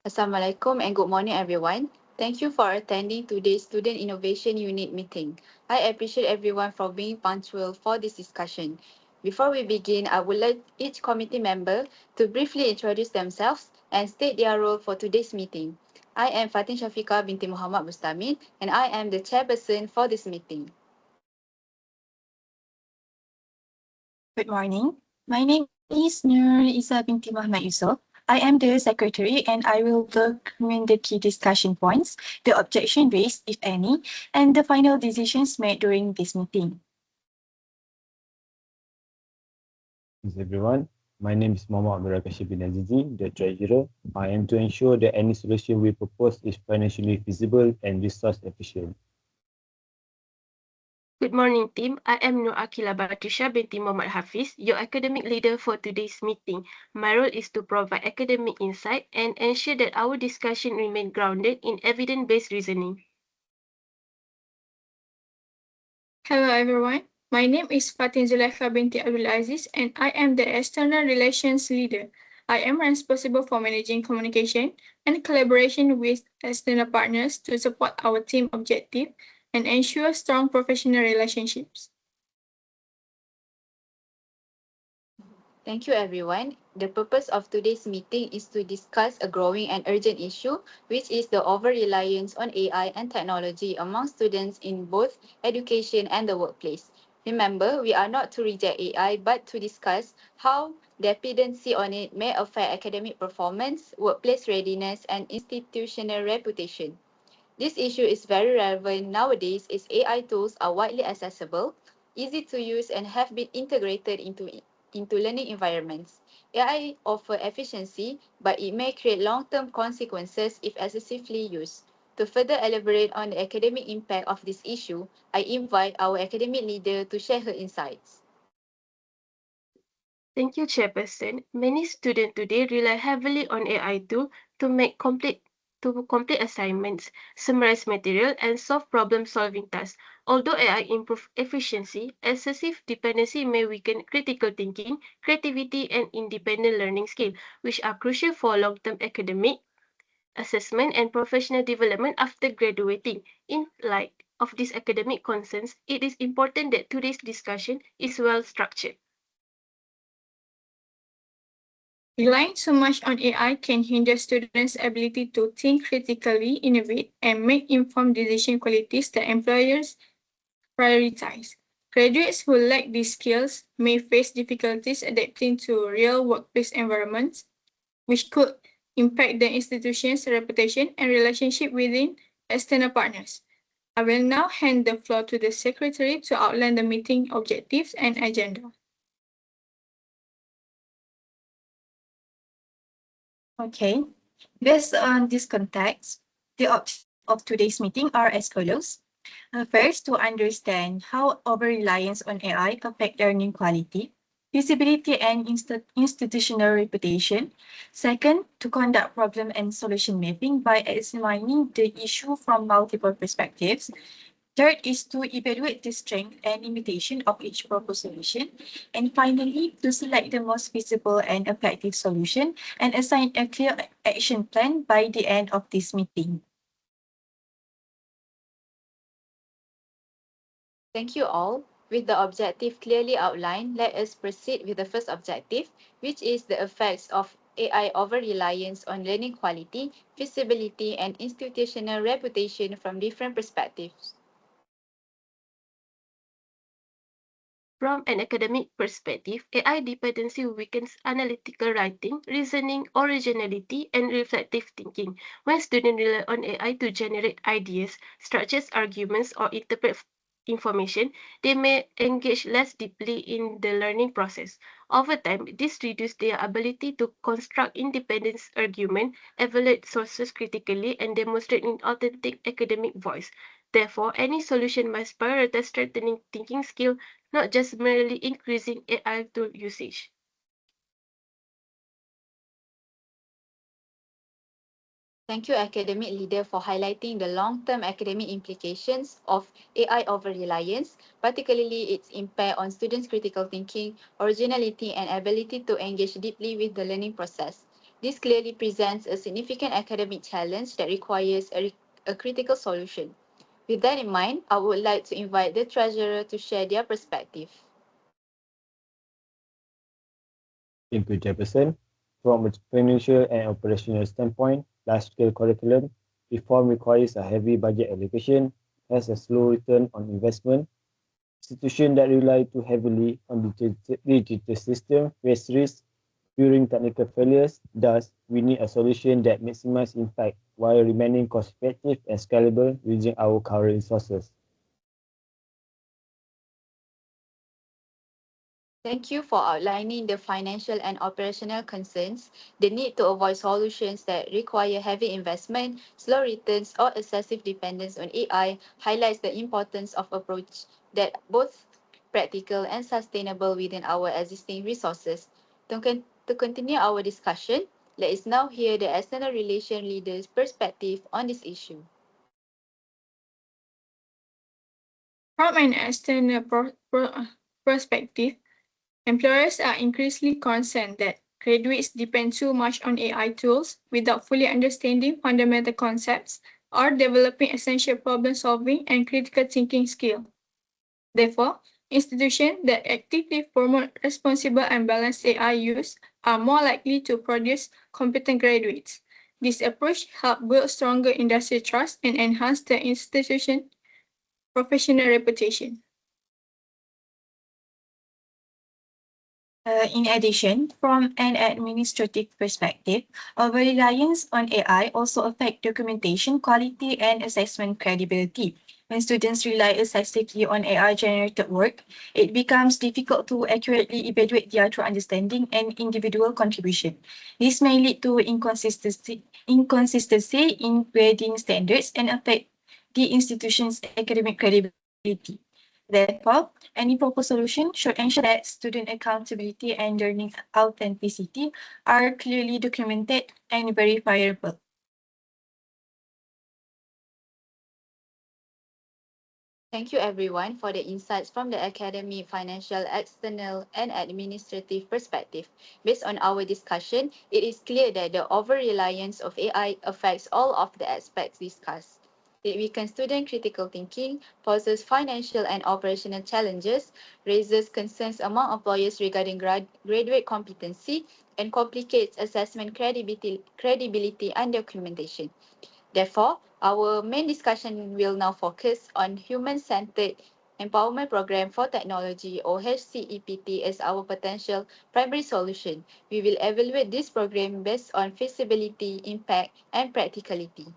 Assalamualaikum and good morning everyone. Thank you for attending today's Student Innovation Unit meeting. I appreciate everyone for being punctual for this discussion. Before we begin, I would like each committee member to briefly introduce themselves and state their role for today's meeting. I am Fatin Shafiqah binti Muhammad Mustamin and I am the chairperson for this meeting. Good morning. My name is Nur Isa binti Muhammad Yusof. I am the secretary and I will document the key discussion points, the objection raised, if any, and the final decisions made during this meeting. Thanks everyone. My name is Muhammad Abdul Rashid bin Azizi, the treasurer. I am to ensure that any solution we propose is financially feasible and resource efficient. Good morning, team. I am Nur Akila Batusha binti Muhammad Hafiz, your academic leader for today's meeting. My role is to provide academic insight and ensure that our discussion remain grounded in evidence-based reasoning. Hello everyone, my name is Fatin Zulaikha binti Abdul Aziz and I am the External Relations Leader. I am responsible for managing communication and collaboration with external partners to support our team objective and ensure strong professional relationships. Thank you everyone. The purpose of today's meeting is to discuss a growing and urgent issue, which is the over-reliance on AI and technology among students in both education and the workplace. Remember, we are not to reject AI, but to discuss how dependency on it may affect academic performance, workplace readiness, and institutional reputation. This issue is very relevant nowadays as AI tools are widely accessible, easy to use, and have been integrated into learning environments. AI offers efficiency, but it may create long-term consequences if excessively used. To further elaborate on the academic impact of this issue, I invite our academic leader to share her insights. Thank you, Chairperson. Many students today rely heavily on AI tool to complete assignments, summarize material, and solve problem-solving tasks. Although AI improves efficiency, excessive dependency may weaken critical thinking, creativity, and independent learning skills, which are crucial for long-term academic assessment and professional development after graduating. In light of these academic concerns, it is important that today's discussion is well structured. Relying so much on AI can hinder students' ability to think critically, innovate, and make informed decision qualities that employers prioritize. Graduates who lack these skills may face difficulties adapting to real workplace environments, which could impact the institution's reputation and relationship within external partners. I will now hand the floor to the secretary to outline the meeting objectives and agenda. Okay, based on this context, the objectives of today's meeting are as follows. First, to understand how over-reliance on AI affect learning quality, feasibility, and institutional reputation. Second, to conduct problem and solution mapping by examining the issue from multiple perspectives. Third is to evaluate the strength and limitation of each proposed solution. And finally, to select the most feasible and effective solution and assign a clear action plan by the end of this meeting. Thank you all. With the objective clearly outlined, let us proceed with the first objective, which is the effects of AI over-reliance on learning quality, feasibility, and institutional reputation from different perspectives. From an academic perspective, AI dependency weakens analytical writing, reasoning, originality, and reflective thinking. When students rely on AI to generate ideas, structures arguments, or interpret information, they may engage less deeply in the learning process. Over time, this reduces their ability to construct independent argument, evaluate sources critically, and demonstrate an authentic academic voice. Therefore, any solution must prioritize strengthening thinking skill, not just merely increasing AI tool usage. Thank you, academic leader, for highlighting the long-term academic implications of AI over-reliance, particularly its impact on students' critical thinking, originality, and ability to engage deeply with the learning process. This clearly presents a significant academic challenge that requires a critical solution. With that in mind, I would like to invite the Treasurer to share their perspective. Thank you, Jefferson. From a financial and operational standpoint, large-scale curriculum reform requires a heavy budget allocation, has a slow return on investment. Institutions that rely too heavily on digital system face risks during technical failures. Thus, we need a solution that maximizes impact while remaining cost-effective and scalable using our current resources. Thank you for outlining the financial and operational concerns. The need to avoid solutions that require heavy investment, slow returns, or excessive dependence on AI highlights the importance of approach that both practical and sustainable within our existing resources. To continue our discussion, let us now hear the external relation leader's perspective on this issue. From an external perspective, employers are increasingly concerned that graduates depend too much on AI tools without fully understanding fundamental concepts or developing essential problem solving and critical thinking skills. Therefore, institutions that actively promote responsible and balanced AI use are more likely to produce competent graduates. This approach helps build stronger industry trust and enhance the institution's professional reputation. In addition, from an administrative perspective, over-reliance on AI also affects documentation quality and assessment credibility. When students rely excessively on AI-generated work, it becomes difficult to accurately evaluate their true understanding and individual contribution. This may lead to inconsistency in grading standards and affect the institution's academic credibility. Therefore, any proposed solution should ensure that student accountability and learning authenticity are clearly documented and verifiable. Thank you everyone for the insights from the academic, financial, external, and administrative perspective. Based on our discussion, it is clear that the over-reliance of AI affects all of the aspects discussed. It weakens student critical thinking, poses financial and operational challenges, raises concerns among employers regarding graduate competency, and complicates assessment credibility and documentation. Therefore, our main discussion will now focus on human-centered empowerment program for technology or HCEPT as our potential primary solution. We will evaluate this program based on feasibility, impact, and practicality.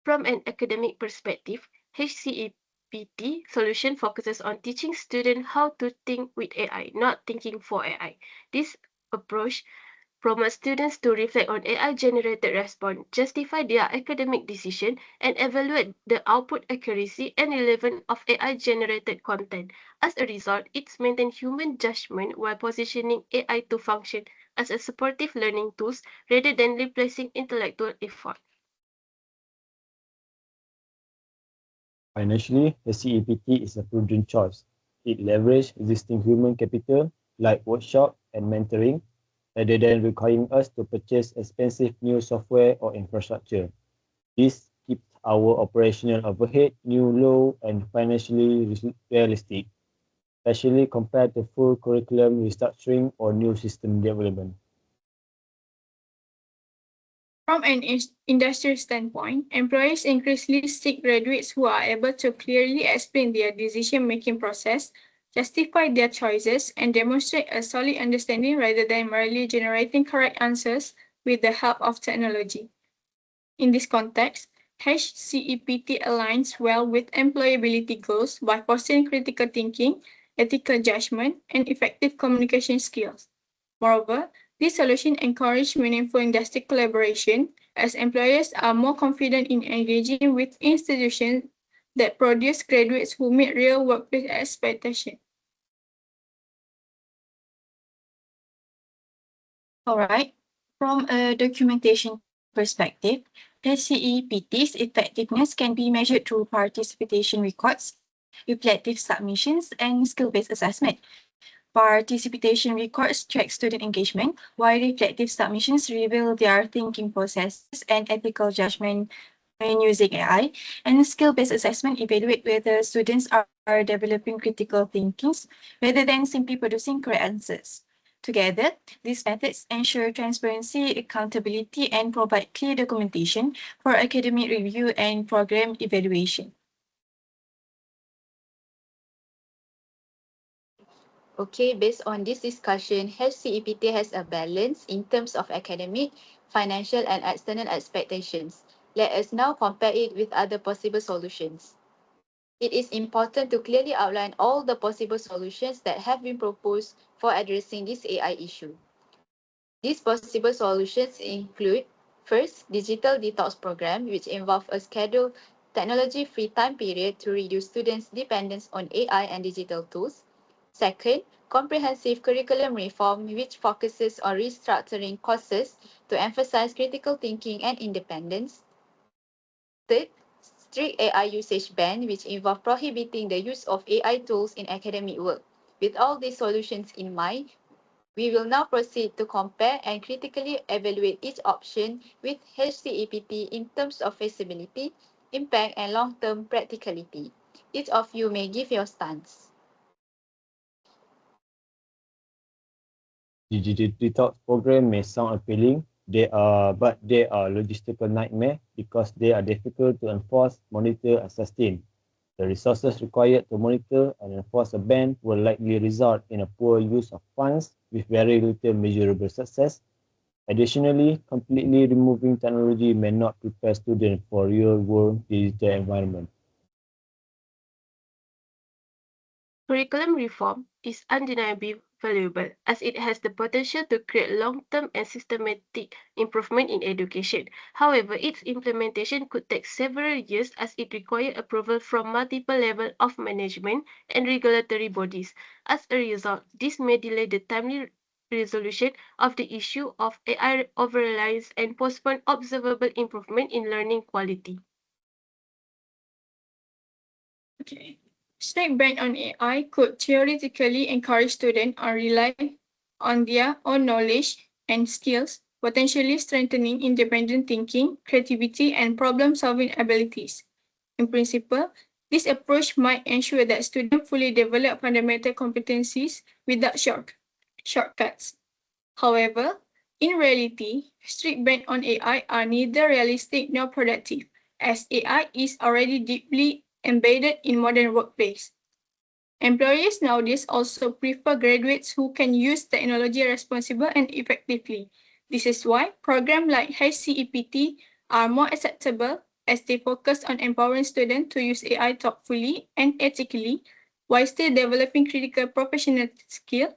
From an academic perspective, HCEPT solution focuses on teaching students how to think with AI, not thinking for AI. This approach promotes students to reflect on AI-generated response, justify their academic decision, and evaluate the output accuracy and relevance of AI-generated content. As a result, it maintains human judgment while positioning AI to function as a supportive learning tool rather than replacing intellectual effort. Financially, the CEPT is a prudent choice. It leverages existing human capital like workshop and mentoring rather than requiring us to purchase expensive new software or infrastructure. This keeps our operational overhead new low and financially realistic, especially compared to full curriculum restructuring or new system development. From an industry standpoint, employers increasingly seek graduates who are able to clearly explain their decision-making process, justify their choices, and demonstrate a solid understanding rather than merely generating correct answers with the help of technology. In this context, HCEPT aligns well with employability goals by fostering critical thinking, ethical judgment, and effective communication skills. Moreover, this solution encourages meaningful industry collaboration as employers are more confident in engaging with institutions that produce graduates who meet real workplace expectations. All right. From a documentation perspective, HCEPT's effectiveness can be measured through participation records, reflective submissions, and skill-based assessment. Participation records track student engagement, while reflective submissions reveal their thinking processes and ethical judgment when using AI. And skill-based assessment evaluate whether students are developing critical thinkings rather than simply producing correct answers. Together, these methods ensure transparency, accountability, and provide clear documentation for academic review and program evaluation. Okay, based on this discussion, HCEPT has a balance in terms of academic, financial, and external expectations. Let us now compare it with other possible solutions. It is important to clearly outline all the possible solutions that have been proposed for addressing this AI issue. These possible solutions include: first, digital detox program, which involve a scheduled technology-free time period to reduce students' dependence on AI and digital tools. Second, comprehensive curriculum reform, which focuses on restructuring courses to emphasize critical thinking and independence. Third, strict AI usage ban, which involve prohibiting the use of AI tools in academic work. With all these solutions in mind, we will now proceed to compare and critically evaluate each option with HCEPT in terms of feasibility, impact, and long-term practicality. Each of you may give your stance. Digital detox program may sound appealing, but they are logistical nightmare because they are difficult to enforce, monitor, and sustain. The resources required to monitor and enforce a ban will likely result in a poor use of funds with very little measurable success. Additionally, completely removing technology may not prepare students for real-world digital environment. Curriculum reform is undeniably valuable as it has the potential to create long-term and systematic improvement in education. However, its implementation could take several years as it requires approval from multiple levels of management and regulatory bodies. As a result, this may delay the timely resolution of the issue of AI over-reliance and postpone observable improvement in learning quality. Okay. Strict ban on AI could theoretically encourage students to rely on their own knowledge and skills, potentially strengthening independent thinking, creativity, and problem-solving abilities. In principle, this approach might ensure that students fully develop fundamental competencies without shortcuts. However, in reality, strict bans on AI are neither realistic nor productive, as AI is already deeply embedded in modern workplace. Employers nowadays also prefer graduates who can use technology responsibly and effectively. This is why programs like HCEPT are more acceptable as they focus on empowering students to use AI thoughtfully and ethically while still developing critical professional skills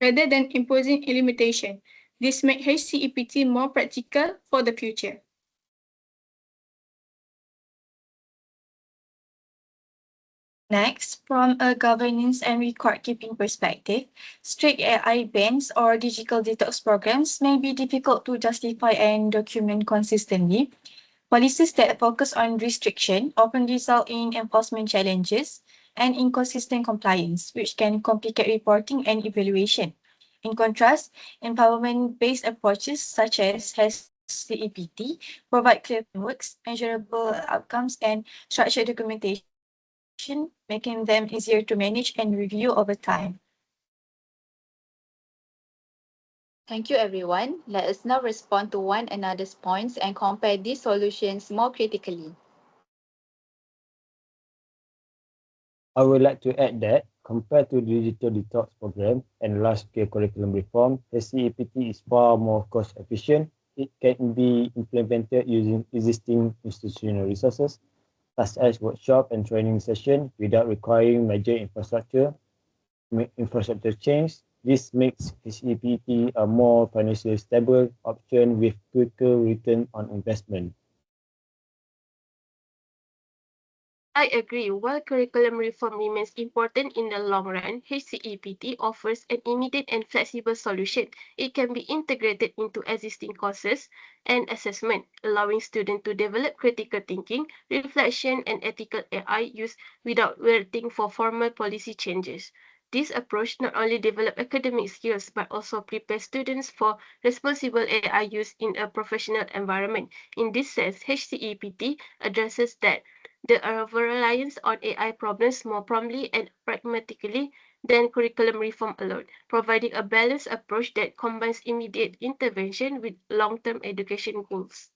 rather than imposing a limitation. This makes HCEPT more practical for the future. Next, from a governance and record-keeping perspective, strict AI bans or digital detox programs may be difficult to justify and document consistently. Policies that focus on restriction often result in enforcement challenges and inconsistent compliance, which can complicate reporting and evaluation. In contrast, empowerment-based approaches such as CEPT provide clear frameworks, measurable outcomes, and structured documentation, making them easier to manage and review over time. Thank you, everyone. Let us now respond to one another's points and compare these solutions more critically. I would like to add that compared to the digital detox program and large-scale curriculum reform, the CEPT is far more cost-efficient. It can be implemented using existing institutional resources, such as workshop and training sessions, without requiring major infrastructure change. This makes CEPT a more financially stable option with quicker return on investment. I agree. While curriculum reform remains important in the long run, HCEPT offers an immediate and flexible solution. It can be integrated into existing courses and assessment, allowing students to develop critical thinking, reflection, and ethical AI use without waiting for formal policy changes. This approach not only develops academic skills but also prepares students for responsible AI use in a professional environment. In this sense, HCEPT addresses that the over-reliance on AI problems more promptly and pragmatically than curriculum reform alone, providing a balanced approach that combines immediate intervention with long-term education goals.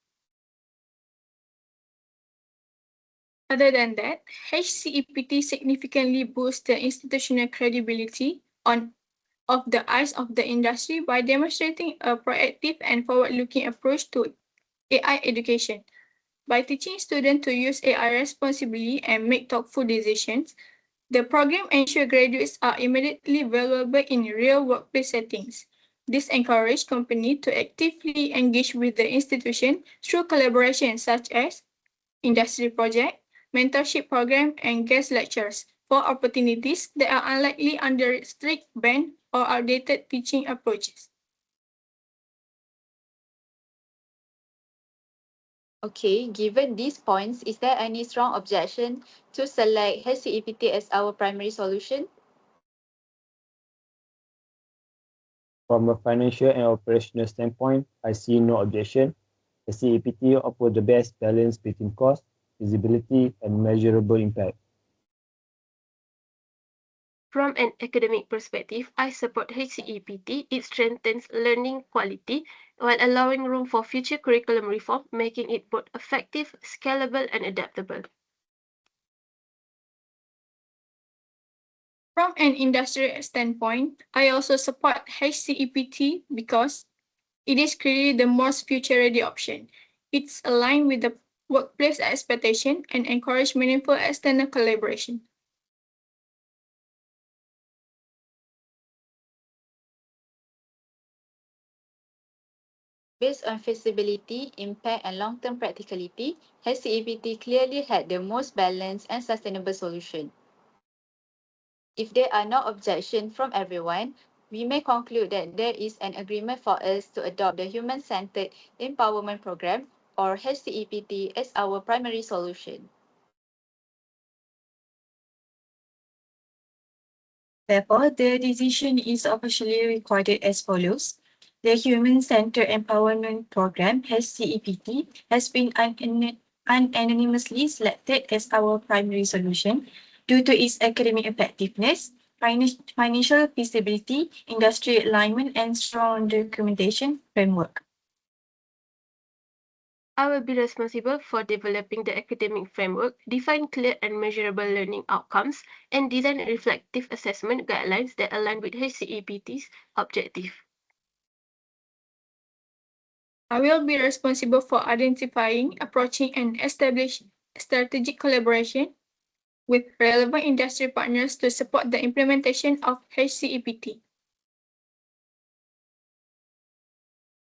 Other than that, HCEPT significantly boosts the institutional credibility of the eyes of the industry by demonstrating a proactive and forward-looking approach to AI education. By teaching students to use AI responsibly and make thoughtful decisions, the program ensures graduates are immediately valuable in real workplace settings. This encourages companies to actively engage with the institution through collaboration such as industry project, mentorship program, and guest lectures for opportunities that are unlikely under strict ban or outdated teaching approaches. Okay, given these points, is there any strong objection to select HCEPT as our primary solution? From a financial and operational standpoint, I see no objection. The CEPT offers the best balance between cost, visibility, and measurable impact. From an academic perspective, I support HCEPT. It strengthens learning quality while allowing room for future curriculum reform, making it both effective, scalable, and adaptable. From an industrial standpoint, I also support HCEPT because it is clearly the most future-ready option. It's aligned with the workplace expectation and encourage meaningful external collaboration. Based on feasibility, impact, and long-term practicality, HCEPT clearly had the most balanced and sustainable solution. If there are no objections from everyone, we may conclude that there is an agreement for us to adopt the Human-Centered Empowerment Program, or HCEPT, as our primary solution. Therefore, the decision is officially recorded as follows. The Human Centered Empowerment Program, HCEPT, has been unanimously selected as our primary solution due to its academic effectiveness, financial feasibility, industry alignment, and strong documentation framework. I will be responsible for developing the academic framework, define clear and measurable learning outcomes, and design reflective assessment guidelines that align with HCEPT's objective. I will be responsible for identifying, approaching, and establishing strategic collaboration with relevant industry partners to support the implementation of HCEPT.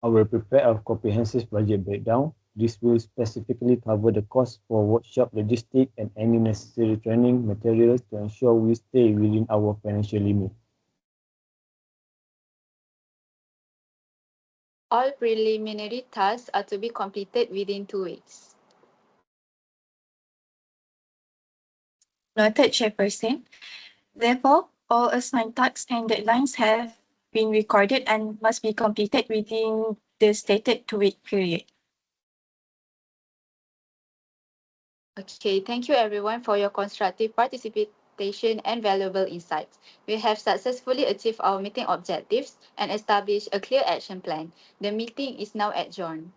I will prepare a comprehensive budget breakdown. This will specifically cover the cost for workshop logistics and any necessary training materials to ensure we stay within our financial limit. All preliminary tasks are to be completed within 2 weeks. Noted, Chairperson. Therefore, all assigned tasks and deadlines have been recorded and must be completed within the stated 2-week period. Okay, thank you everyone for your constructive participation and valuable insights. We have successfully achieved our meeting objectives and established a clear action plan. The meeting is now adjourned.